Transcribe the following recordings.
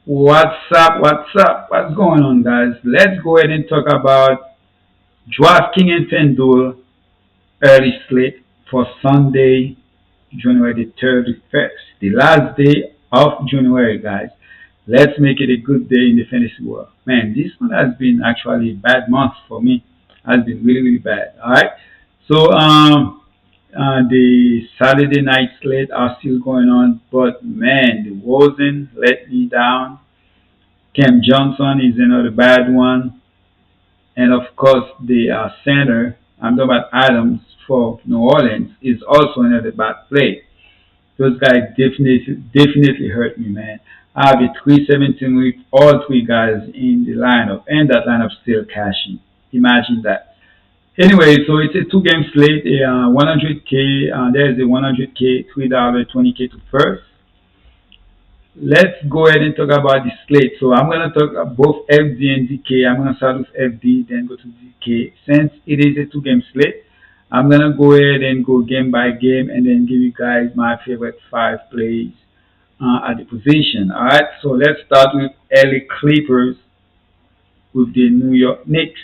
What's up? What's up? What's going on, guys? Let's go ahead and talk about Draftkings and Fanduel early slate for Sunday, January the 31st, the last day of January, guys. Let's make it a good day in the fantasy world. Man, this one has been actually a bad month for me. Has been really, really bad. All right. The Saturday night slate are still going on, but man, the Rosen let me down. Cam Johnson is another bad one. And of course, the center, I'm talking about Adams for New Orleans, is also another bad play. Those guys definitely hurt me, man. I have a 317 with all three guys in the lineup, and that lineup still cashing. Imagine that. Anyway, so it's a two-game slate, a 100K. There's a 100K, $3, 20K to first. Let's go ahead and talk about the slate. So I'm going to talk about both FD and DK. I'm going to start with FD, then go to DK. Since it is a two-game slate, I'm going to go ahead and go game by game and then give you guys my favorite five plays at the position. All right, so let's start with LA Clippers with the New York Knicks.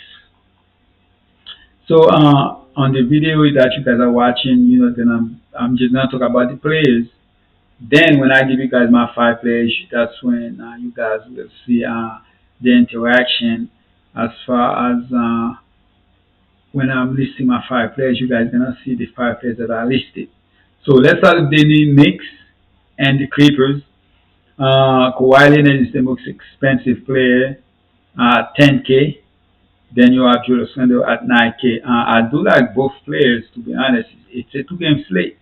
So on the video that you guys are watching, then I'm just going to talk about the players. Then when I give you guys my five players, that's when you guys will see the interaction as far as when I'm listing my five players, you guys are gonna see the five players that are listed. So let's start with the Knicks and the Clippers. Kawhi Leonard is the most expensive player, 10K. Then you have Julius Randle at 9K. I do like both players, to be honest. It's a two-game slate.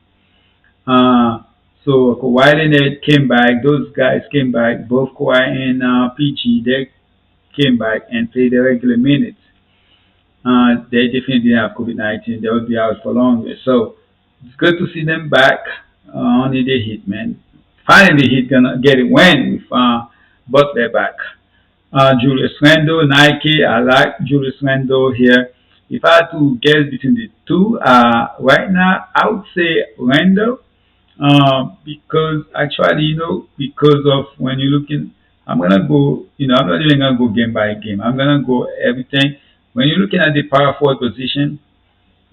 Uh, so Kawhi Leonard came back. Those guys came back. Both Kawhi and PG, they came back and played their regular minutes. They definitely didn't have COVID-19. They would be out for longer. So it's good to see them back. Only the Heat, man. Finally, Heat gonna get it win with Butler back. Julius Randle, Nike. I like Julius Randle here. If I had to guess between the two, right now I would say Randle, because actually, because of when you're looking, I'm gonna go, I'm not even gonna go game by game. I'm gonna go everything. When you're looking at the power forward position,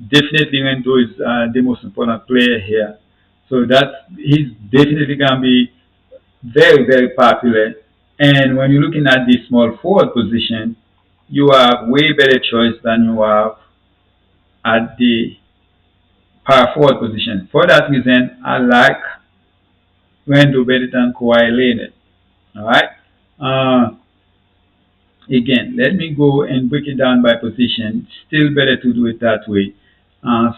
definitely Randle is the most important player here. So he's definitely gonna be very, very popular. And when you're looking at the small forward position, you have way better choice than you have at the power forward position. For that reason, I like Randle better than Kawhi Leonard. All right. Uh, Again, let me go and break it down by position. Still better to do it that way.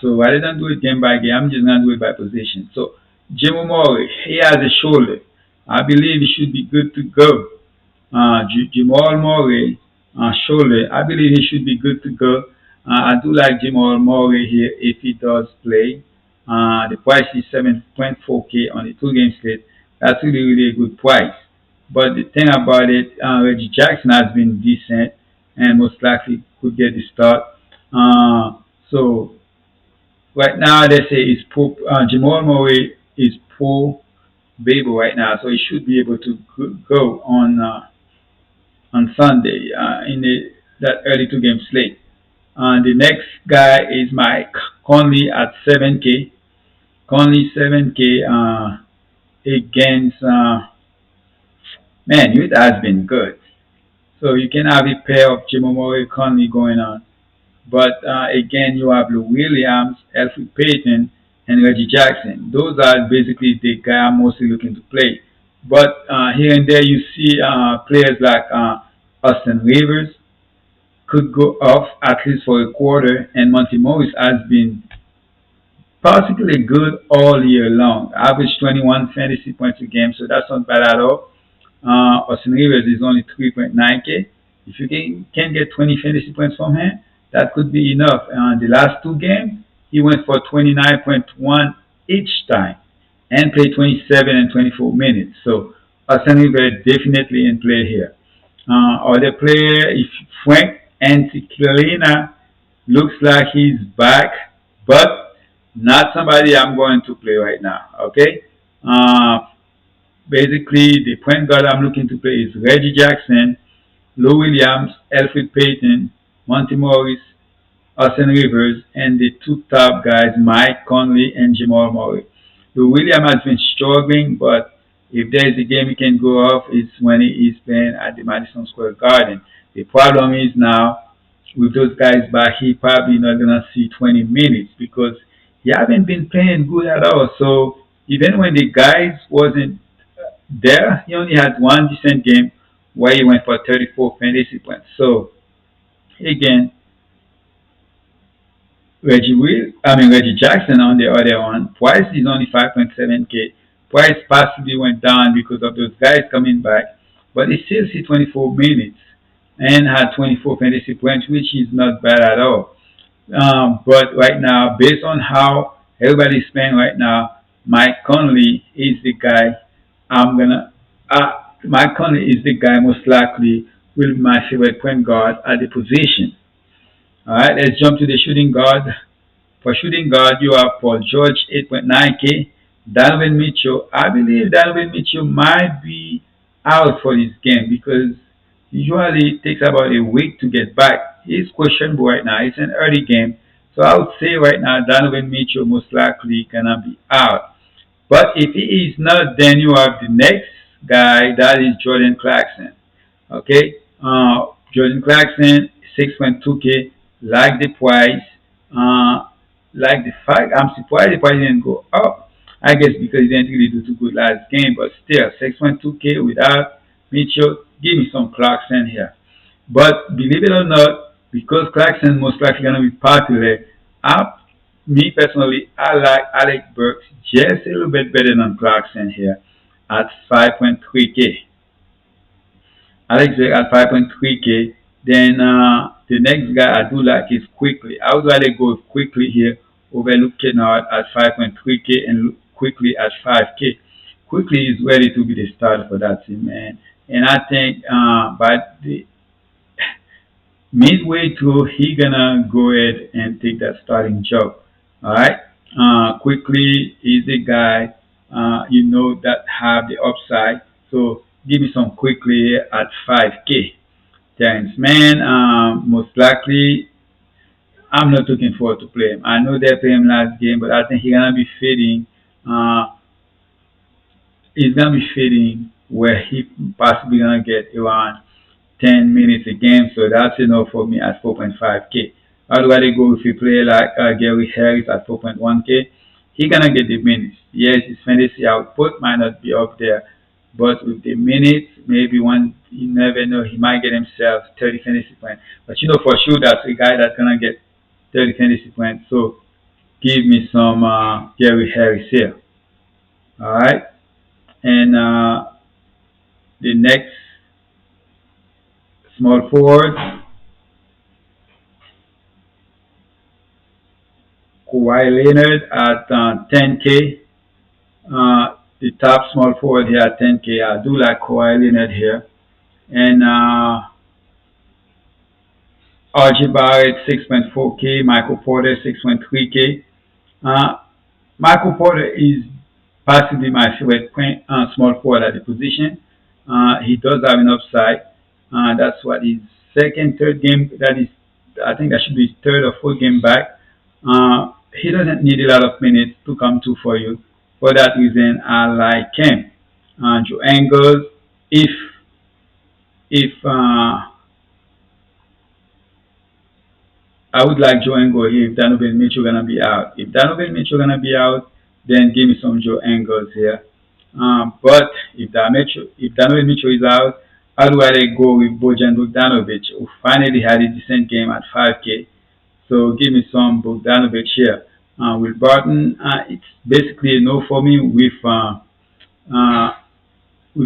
So rather than do it game by game, I'm just gonna do it by position. So Jim Murray, he has a shoulder. I believe he should be good to go. Jamal Murray, shoulder. I believe he should be good to go. I do like Jamal Murray here if he does play. The price is 7.4K on the two-game slate. That's really, really a good price. But the thing about it, Reggie Jackson has been decent and most likely could get the start. So right now they say is poor. Jamal Murray is poor baby right now, so he should be able to go on Sunday in that early two-game slate. The next guy is Mike Conley at 7K. Conley 7K against man, it has been good. So you can have a pair of Jamal Murray Conley going on. But again, you have Lou Williams, Alfred Payton, and Reggie Jackson. Those are basically the guy I'm mostly looking to play. But here and there, you see players like Austin Rivers could go off at least for a quarter, and Monty Morris has been particularly good all year long. Average 21 fantasy points a game, so that's not bad at all. Austin Rivers is only 3.9K. If you can get 20 fantasy points from him, that could be enough. The last two games, he went for 29.1 each time and played 27 and 24 minutes. So Austin Rivers definitely in play here. Other player, if Frank Anticlina looks like he's back, but not somebody I'm going to play right now. Okay. basically the point guard I'm looking to play is Reggie Jackson, Lou Williams, Alfred Payton, Monty Morris, Austin Rivers, and the two top guys, Mike Conley and Jamal Murray. Lou Williams has been struggling, but if there's a game he can go off, it's when he is playing at the Madison Square Garden. The problem is now with those guys back, he probably not gonna see 20 minutes because he haven't been playing good at all. So even when the guys wasn't there, he only had one decent game where he went for 34 fantasy points. So again, Reggie Jackson on the other one, price is only 5.7K. Price possibly went down because of those guys coming back, but he still see 24 minutes and had 24 fantasy points, which is not bad at all. But right now, based on how everybody's playing right now, Mike Conley is the guy I'm gonna. Mike Conley is the guy most likely will be my favorite point guard at the position. All right, let's jump to the shooting guard. For shooting guard, you have Paul George, 8.9K. Donovan Mitchell. I believe Donovan Mitchell might be out for this game because usually it takes about a week to get back. He's questionable right now. It's an early game. So I would say right now Donovan Mitchell most likely gonna be out. But if he is not, then you have the next guy, that is Jordan Clarkson. Okay, Jordan Clarkson, 6.2K, like the price, like the fact, I'm surprised the price didn't go up. I guess because he didn't really do too good last game, but still, 6.2K without Mitchell, give me some Clarkson here. But believe it or not, because Clarkson most likely gonna be popular, I, me personally, I like Alec Burks just a little bit better than Clarkson here at 5.3K. Alex at 5.3K. Then the next guy I do like is Quickly. I would rather go with Quickly here over Luke Kennard at 5.3K and Quickly at 5K. Quickly is ready to be the starter for that team, man. And I think by the midway through, he gonna go ahead and take that starting job. All right. Quickly is the guy that have the upside. So give me some Quickly at 5K. Terrence Mann, most likely, I'm not looking forward to play him. I know they played him last game, but I think he's gonna be fitting. He's gonna be fitting where he possibly gonna get around 10 minutes a game, so that's enough for me at 4.5K. I'd rather go if you play like Gary Harris at 4.1K. He gonna get the minutes. Yes, his fantasy output might not be up there, but with the minutes, maybe one you never know, he might get himself 30 fantasy points. But you know for sure that's a guy that's gonna get 30 fantasy points. So give me some Gary Harris here. All right, and the next small forward, Kawhi Leonard at 10K. The top small forward here at 10K. I do like Kawhi Leonard here. And RJ Barrett 6.4K. Michael Porter 6.3K. Michael Porter is possibly my favorite small forward at the position. He does have an upside. That's what his second, third game. That is, I think that should be his third or fourth game back. He doesn't need a lot of minutes to come to for you. For that reason, I like him. Joe Ingles, if I would like Joe Ingles here if Donovan Mitchell gonna be out. If Donovan Mitchell gonna be out, then give me some Joe Ingles here. But if Donovan Mitchell is out, I'd rather go with Bojan Bogdanovic, who finally had a decent game at 5K. So give me some Bogdanovic here. With Barton, it's basically a no for me with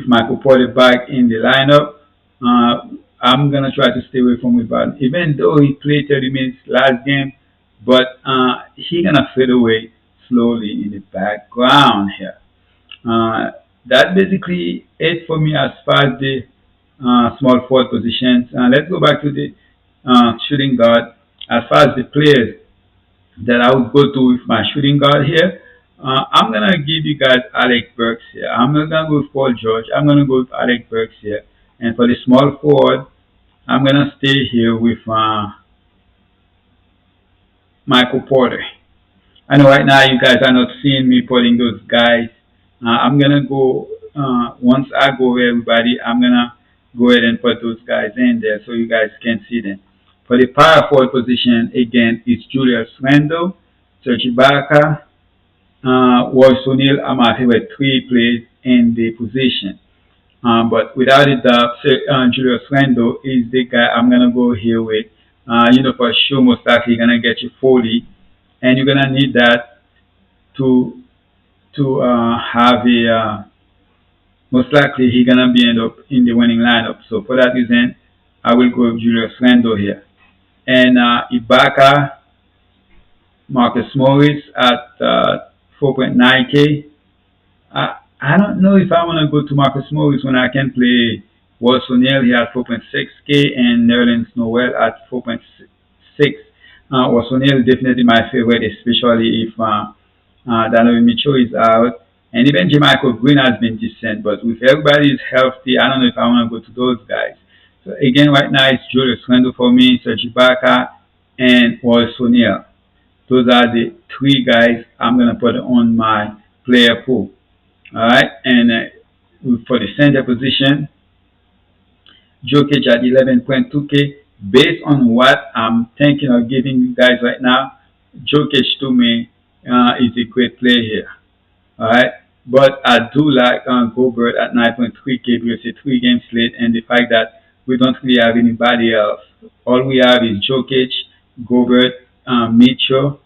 Michael Porter back in the lineup. I'm gonna try to stay away from Will Barton, even though he played 30 minutes last game. But he gonna fade away slowly in the background here. That's basically it for me as far as the small forward positions. Let's go back to the shooting guard. As far as the players that I would go to with my shooting guard here, I'm gonna give you guys Alec Burks here. I'm not gonna go with Paul George. I'm gonna go with Alec Burks here. And for the small forward, I'm gonna stay here with Michael Porter. I know right now you guys are not seeing me putting those guys. I'm gonna go once I go with everybody. I'm gonna go ahead and put those guys in there so you guys can see them. For the power forward position, again, it's Julius Randle, Serge Ibaka, Royce O'Neal are my favorite three plays in the position. But without a doubt, Julius Randle is the guy I'm gonna go here with. For sure, most likely gonna get you 40, and you're gonna need that to have a most likely he gonna be end up in the winning lineup. So for that reason, I will go with Julius Randle here. And Ibaka, Marcus Morris at 4.9K. I don't know if I want to go to Marcus Morris when I can play Royce O'Neal here at 4.6K and Nerlens Noel at 4.6. Royce O'Neal is definitely my favorite, especially if Donovan Mitchell is out. And even Jermichael Green has been decent, but if everybody is healthy, I don't know if I want to go to those guys. So again, right now it's Julius Randle for me, Serge Ibaka, and Royce O'Neal. Those are the three guys I'm gonna put on my player pool. All right, and for the center position, Jokic at 11.2K. Based on what I'm thinking of giving you guys right now, Jokic to me is a great play here. All right, but I do like Gobert at 9.3K because it's a three-game slate, and the fact that we don't really have anybody else. All we have is Jokic, Gobert, Mitchell,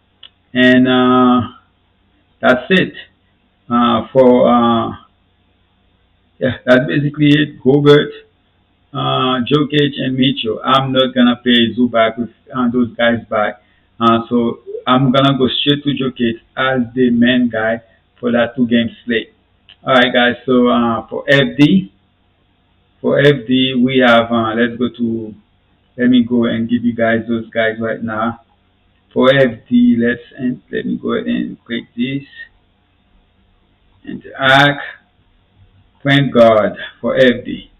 and that's it. For Yeah, that's basically it. Gobert, Jokic, and Mitchell. I'm not gonna play Zubac with those guys back. So I'm gonna go straight to Jokic as the main guy for that two-game slate. All right, guys. So for FD, we have. Let's go to. Let me go and give you guys those guys right now. For FD, let me go ahead and click this. Interact. Point guard for FD.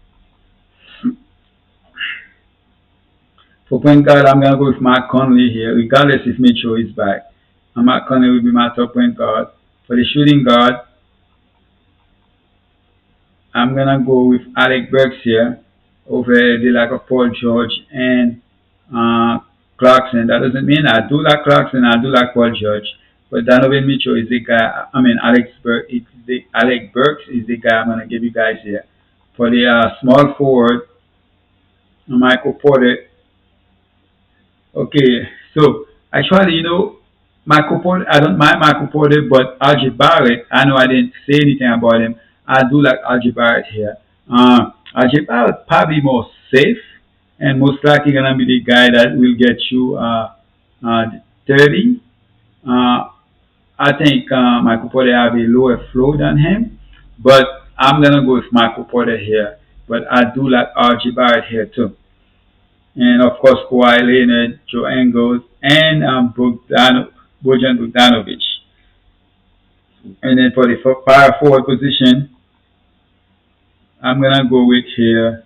For point guard, I'm gonna go with Mark Conley here, regardless if Mitchell is back. Mark Conley will be my top point guard. For the shooting guard, I'm gonna go with Alec Burks here over the lack of Paul George and Clarkson. That doesn't mean I do like Clarkson, I do like Paul George, but Donovan Mitchell is the guy. I mean, Alec Burks is the guy I'm gonna give you guys here. For the small forward, Michael Porter. Okay, so actually, Michael Porter, I don't mind Michael Porter, but RJ Barrett, I know I didn't say anything about him. I do like RJ Barrett here. RJ Barrett probably more safe and most likely gonna be the guy that will get you 30. I think Michael Porter have a lower flow than him, but I'm gonna go with Michael Porter here. But I do like RJ Barrett here too. And of course Kawhi Leonard, Joe Ingles, and Bojan Bogdanovic. And then for the power forward position, I'm gonna go with here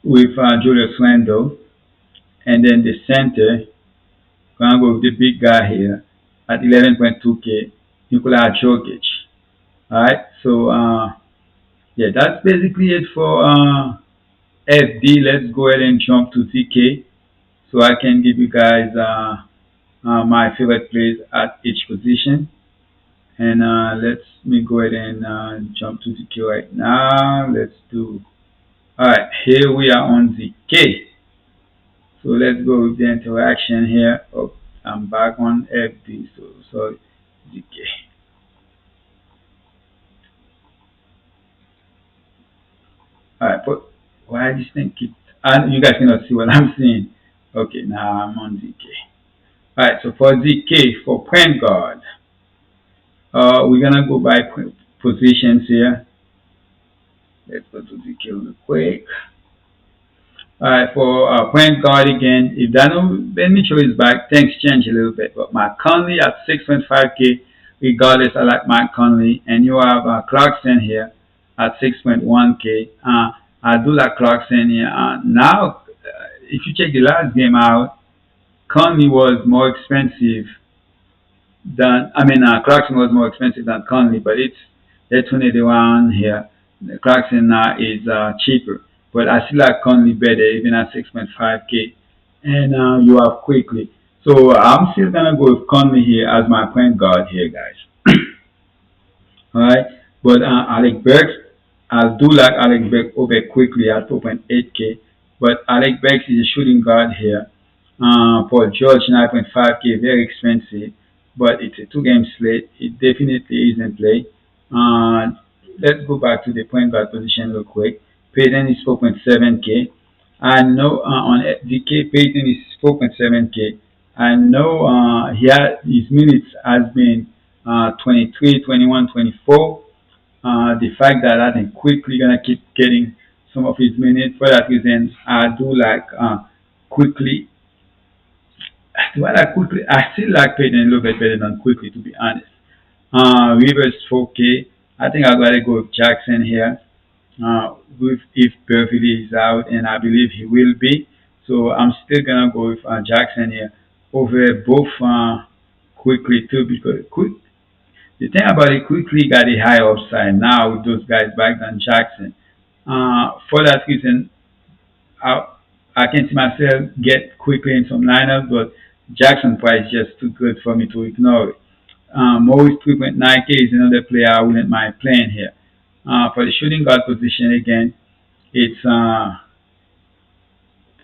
with Julius Randle, and then the center, gonna go with the big guy here at 11.2K, Nikola Jokic. All right, so yeah, that's basically it for FD. Let's go ahead and jump to ZK so I can give you guys my favorite plays at each position. And let me go ahead and jump to ZK right now. Let's do. Alright, here we are on ZK. So let's go with the interaction here. Oh, I'm back on FD. So sorry, ZK. Alright, but why this thing keep? You guys cannot see what I'm seeing. Okay, now I'm on ZK. Alright, so for ZK, for point guard, we're gonna go by positions here. Let's go to ZK real quick. Alright, for point guard again, if Ben Mitchell is back, things change a little bit. But Mike Conley at 6.5K, regardless, I like Mike Conley. And you have Clarkson here at 6.1K. I do like Clarkson here. Now, if you check the last game out, Conley was more expensive Clarkson was more expensive than Conley, but let's turn it around here. Clarkson is cheaper, but I still like Conley better, even at 6.5K. And you have quickly. So I'm still gonna go with Conley here as my point guard here, guys. All right, but Alec Burks, I do like Alec Burks over quickly at 4.8K, but Alec Burks is a shooting guard here. For George, 9.5K, very expensive, but it's a two-game slate. It definitely is in play. Uh, let's go back to the point guard position real quick. Payton is 4.7K. I know on DK Payton is 4.7K. I know his minutes has been 23, 21, 24. The fact that I think quickly gonna keep getting some of his minutes for that reason, I do like quickly. Do I like quickly? I still like Payton a little bit better than quickly, to be honest. Rivers 4K. I think I'd rather go with Jackson here. With if Beverly is out, and I believe he will be. So I'm still gonna go with Jackson here over both quickly too, because the thing about it, quickly got a high upside now with those guys back than Jackson. For that reason, I, I can see myself get quickly in some lineups, but Jackson price is just too good for me to ignore it. Morris 3.9K is another player I wouldn't mind playing here. For the shooting guard position again, it's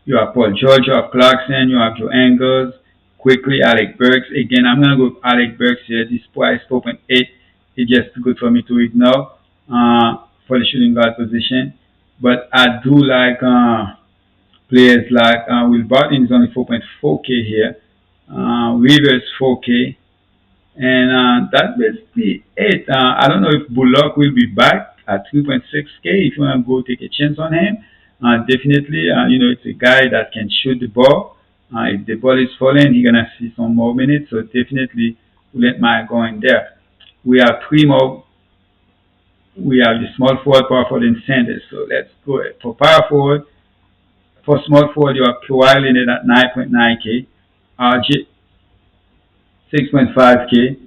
you have Paul George, you have Clarkson, you have Joe Ingles, quickly Alec Burks. Again, I'm gonna go with Alec Burks here. This price 4.8 is just too good for me to ignore for the shooting guard position. But I do like players like Will Barton is only 4.4K here. Rivers 4K. And that's basically it. I don't know if Bullock will be back at 3.6K. If you want to go take a chance on him, definitely, it's a guy that can shoot the ball. If the ball is falling, he's going to see some more minutes. So definitely, wouldn't mind going there. We have three more. We have the small forward, power forward, and center. So let's go ahead. For power forward, for small forward, you have Kawhi Leonard at 9.9K. RJ 6.5K.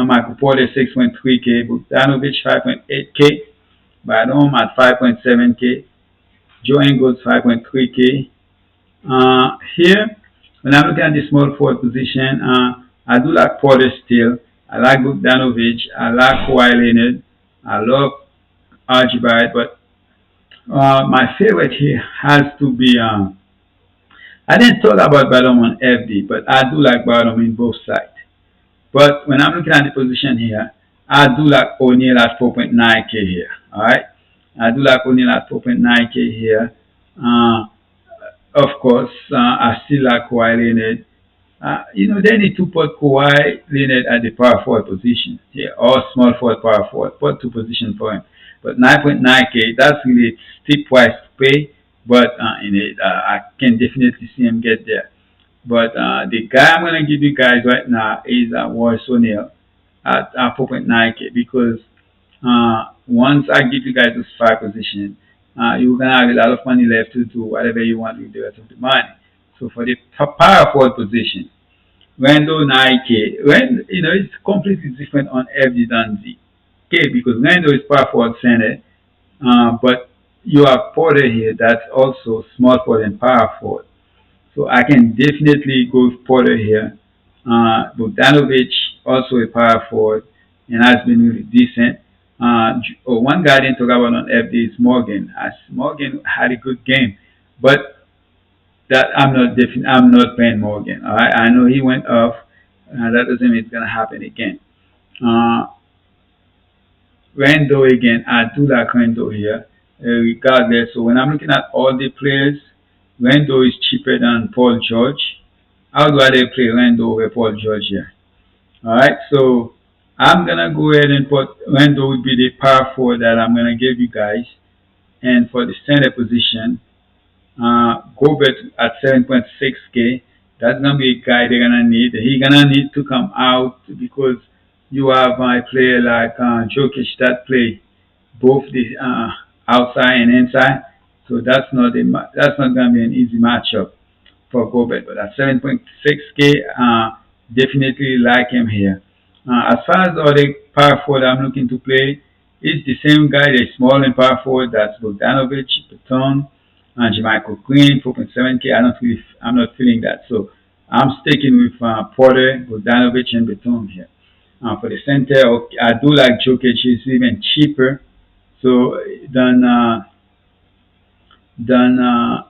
Michael Porter 6.3K. Bogdanovich 5.8K. Badom at 5.7K. Joe Ingles 5.3K. Here, when I'm looking at the small forward position, I do like Porter still. I like Bogdanovich. I like Kawhi Leonard. I love RJ Barrett, but my favorite here has to be. I didn't talk about Badom on FD, but I do like Badom in both sides. But when I'm looking at the position here, I do like O'Neal at 4.9K here. Alright? I do like O'Neal at 4.9K here. Of course, I still like Kawhi Leonard. They need to put Kawhi Leonard at the power forward position here, or small forward, power forward. Put two positions for him. But 9.9K, that's really a steep price to pay. But I can definitely see him get there. But the guy I'm going to give you guys right now is Royce O'Neal at 4.9K, because once I give you guys those five positions, you're going to have a lot of money left to do whatever you want with the rest of the money. So for the power forward position, Randall 9K, it's completely different on FD than Z. Okay, because Randall is power forward center, but you have Porter here that's also small forward and power forward. So I can definitely go with Porter here. Bogdanovich, also a power forward, and has been really decent. One guy I didn't talk about on FD is Morgan. As Morgan had a good game, but that I'm not playing Morgan. All right? I know he went off. That doesn't mean it's gonna happen again. Uh, Rando again. I do like Rando here, regardless. So when I'm looking at all the players, Rando is cheaper than Paul George. I would rather play Rando over Paul George here. Alright, so I'm gonna go ahead and put Rando would be the power forward that I'm gonna give you guys. And for the center position, Gobert at 7.6K. That's gonna be a guy they're gonna need. He's gonna need to come out because you have a player like Jokic that play both the outside and inside. So that's not gonna be an easy matchup for Gobert. But at 7.6K, definitely like him here. As far as other power forward I'm looking to play, it's the same guy, the small and power forward. That's Bogdanovic, Baton, and Jermichael Green, 4.7K. I'm not feeling that. So I'm sticking with Porter, Bogdanovic, and Baton here. For the center, okay, I do like Jokic. He's even cheaper. So than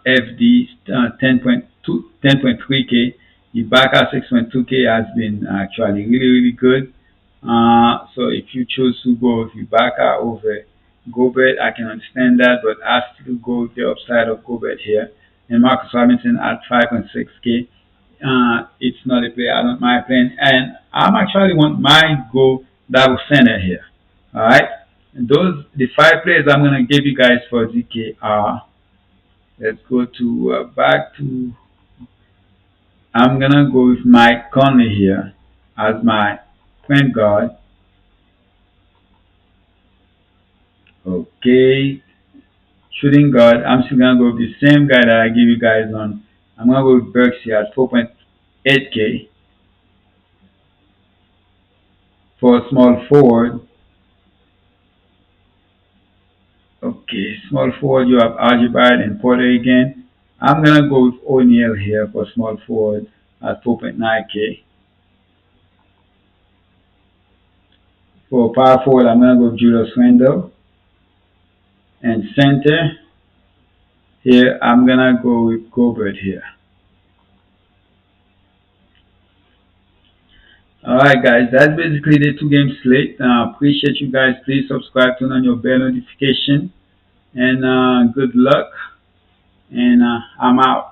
FD 10.3K. Ibaka 6.2K has been actually really good. So if you choose to go with Ibaka over Gobert, I can understand that, but I still go with the upside of Gobert here. And Marcus Robinson at 5.6K. It's not a play I don't mind playing, and I'm actually want my go double center here. All right, and those the five players I'm gonna give you guys for DK are. Let's go to back to. I'm gonna go with Mike Conley here as my point guard. Okay, shooting guard. I'm still gonna go with the same guy that I give you guys on. I'm gonna go with Burks here at 4.8K for a small forward. Okay, small forward. You have Algebrite and Porter again. I'm gonna go with O'Neal here for small forward at 4.9K. For power forward, I'm gonna go with Julius Randle. And center, here I'm gonna go with Gobert here. Alright guys, that's basically the two game slate. Appreciate you guys. Please subscribe, turn on your bell notification, and good luck. And I'm out.